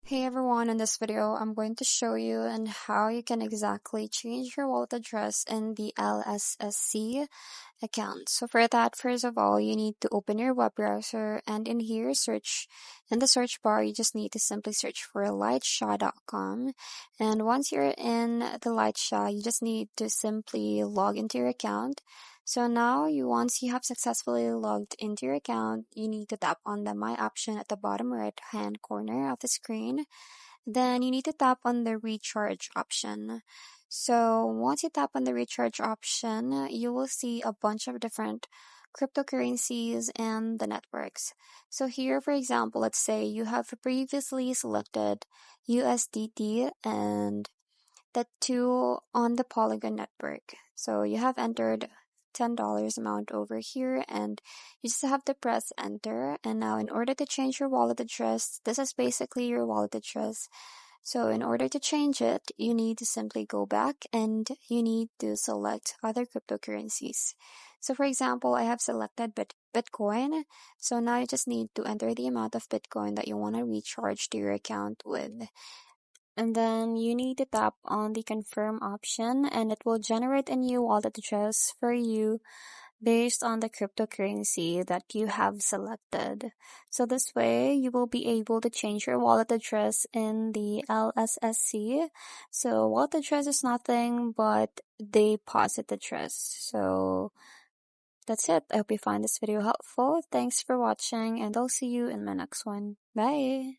Hey everyone, in this video, I'm going to show you on how you can exactly change your wallet address in the LSSC account. So for that, first of all, you need to open your web browser and in here, search in the search bar, you just need to simply search for lightsha.com. And once you're in the Lightsha, you just need to simply log into your account. So now once you have successfully logged into your account, you need to tap on the My option at the bottom right hand corner of the screen. Then you need to tap on the recharge option. So once you tap on the recharge option, you will see a bunch of different cryptocurrencies and the networks. So here, for example, let's say you have previously selected USDT and the two on the Polygon network. So you have entered $10 amount over here and you just have to press enter. And now in order to change your wallet address, this is basically your wallet address. So in order to change it, you need to simply go back and you need to select other cryptocurrencies. So for example, I have selected Bitcoin. So now you just need to enter the amount of Bitcoin that you want to recharge to your account with. And then you need to tap on the confirm option and it will generate a new wallet address for you based on the cryptocurrency that you have selected. So this way you will be able to change your wallet address in the LSSC. So wallet address is nothing but the deposit address. So that's it. I hope you find this video helpful. Thanks for watching and I'll see you in my next one. Bye.